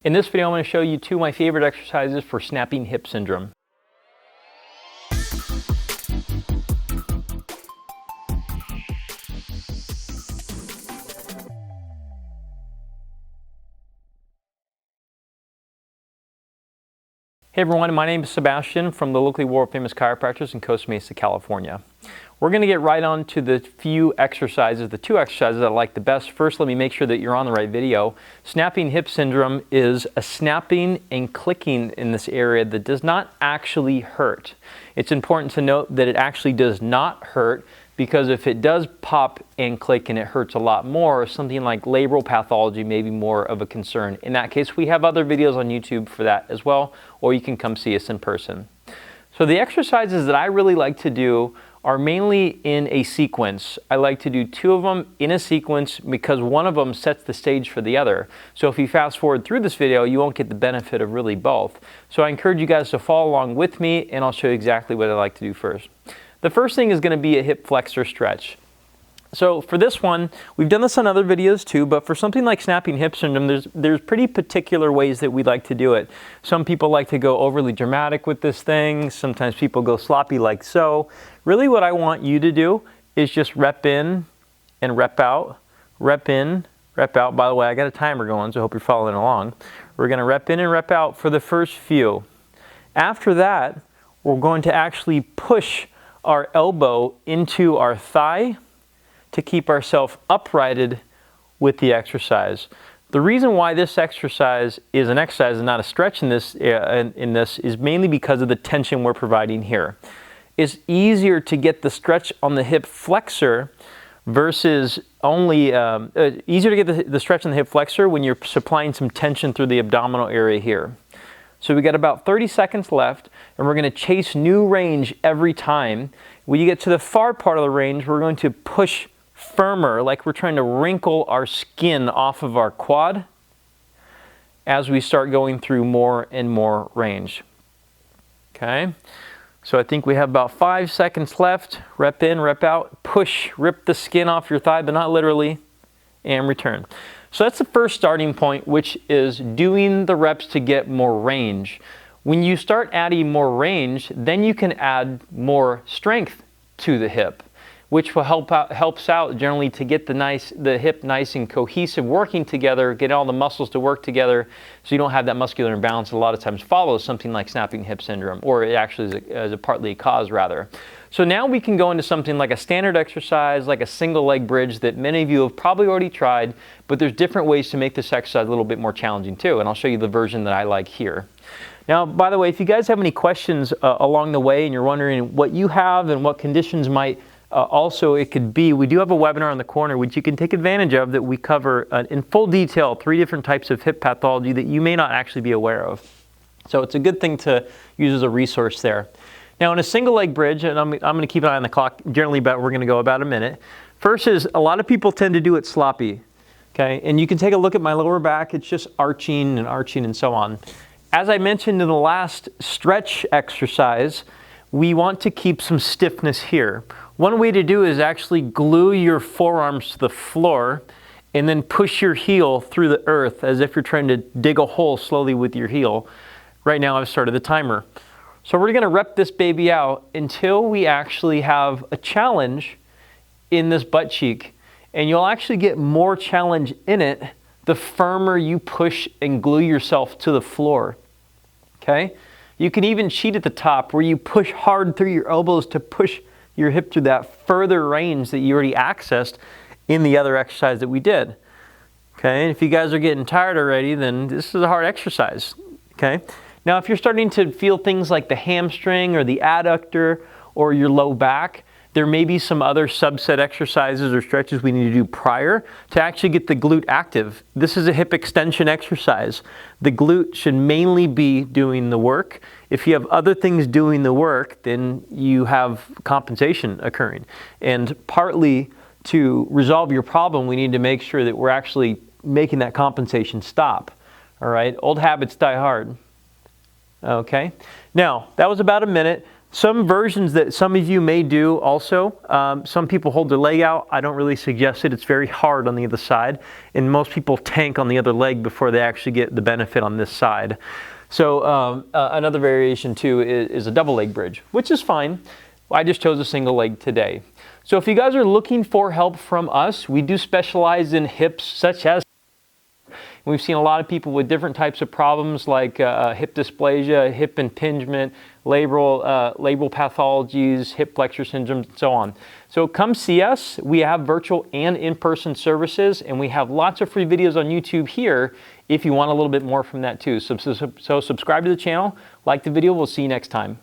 In this video, I'm going to show you two of my favorite exercises for snapping hip syndrome. Hey everyone, my name is Sebastian from the locally world famous chiropractors in Costa Mesa, California. We're going to get right on to the two exercises I like the best. First, let me make sure that you're on the right video. Snapping hip syndrome is a snapping and clicking in this area that does not actually hurt. It's important to note that it actually does not hurt, because if it does pop and click and it hurts a lot more, something like labral pathology may be more of a concern. In that case, we have other videos on YouTube for that as well, or you can come see us in person. So the exercises that I really like to do are mainly in a sequence. I like to do two of them in a sequence because one of them sets the stage for the other. So if you fast forward through this video, you won't get the benefit of really both. So I encourage you guys to follow along with me, and I'll show you exactly what I like to do first. The first thing is going to be a hip flexor stretch. So for this one, we've done this on other videos too, but for something like snapping hip syndrome, there's pretty particular ways that we like to do it. Some people like to go overly dramatic with this thing. Sometimes people go sloppy like so. Really what I want you to do is just rep in and rep out, rep in, rep out. By the way, I got a timer going, so I hope you're following along. We're going to rep in and rep out for the first few. After that, we're going to actually push our elbow into our thigh to keep ourselves uprighted with the exercise. The reason why this exercise is an exercise and not a stretch in this is mainly because of the tension we're providing here. It's easier to get the stretch on the hip flexor versus easier to get the stretch on the hip flexor when you're supplying some tension through the abdominal area here. So we got about 30 seconds left, and we're going to chase new range every time. When you get to the far part of the range, we're going to push firmer, like we're trying to wrinkle our skin off of our quad as we start going through more and more range. Okay, so I think we have about 5 seconds left. Rep in, rep out, push, rip the skin off your thigh, but not literally, and return. So that's the first starting point, which is doing the reps to get more range. When you start adding more range, then you can add more strength to the hip, which will helps out generally to get the hip nice and cohesive, working together, get all the muscles to work together, so you don't have that muscular imbalance that a lot of times follows something like snapping hip syndrome, or it actually is partly a cause rather. So now we can go into something like a standard exercise, like a single leg bridge that many of you have probably already tried, but there's different ways to make this exercise a little bit more challenging too, and I'll show you the version that I like here. Now, by the way, if you guys have any questions along the way and you're wondering what you have and what conditions might also it could be, we do have a webinar in the corner which you can take advantage of that we cover in full detail 3 different types of hip pathology that you may not actually be aware of. So it's a good thing to use as a resource there. Now in a single leg bridge, and I'm going to keep an eye on the clock, generally we're going to go about a minute. First is, a lot of people tend to do it sloppy. Okay, and you can take a look at my lower back, it's just arching and so on. As I mentioned in the last stretch exercise, we want to keep some stiffness here. One way to do is actually glue your forearms to the floor and then push your heel through the earth as if you're trying to dig a hole slowly with your heel. Right now I've started the timer. So we're going to rep this baby out until we actually have a challenge in this butt cheek. And you'll actually get more challenge in it the firmer you push and glue yourself to the floor. Okay? You can even cheat at the top where you push hard through your elbows to push your hip through that further range that you already accessed in the other exercise that we did. Okay? And if you guys are getting tired already, then this is a hard exercise. Okay? Now if you're starting to feel things like the hamstring or the adductor or your low back, there may be some other subset exercises or stretches we need to do prior to actually get the glute active. This is a hip extension exercise. The glute should mainly be doing the work. If you have other things doing the work, then you have compensation occurring. And partly to resolve your problem, we need to make sure that we're actually making that compensation stop. All right, old habits die hard. Okay, now that was about a minute. Some versions that some of you may do also, some people hold their leg out. I don't really suggest it. It's very hard on the other side. And most people tank on the other leg before they actually get the benefit on this side. So another variation too is a double leg bridge, which is fine. I just chose a single leg today. So if you guys are looking for help from us, we do specialize in hips such as we've seen a lot of people with different types of problems like hip dysplasia, hip impingement, labral pathologies, hip flexor syndromes, and so on. So come see us. We have virtual and in-person services, and we have lots of free videos on YouTube here if you want a little bit more from that too. So subscribe to the channel, like the video. We'll see you next time.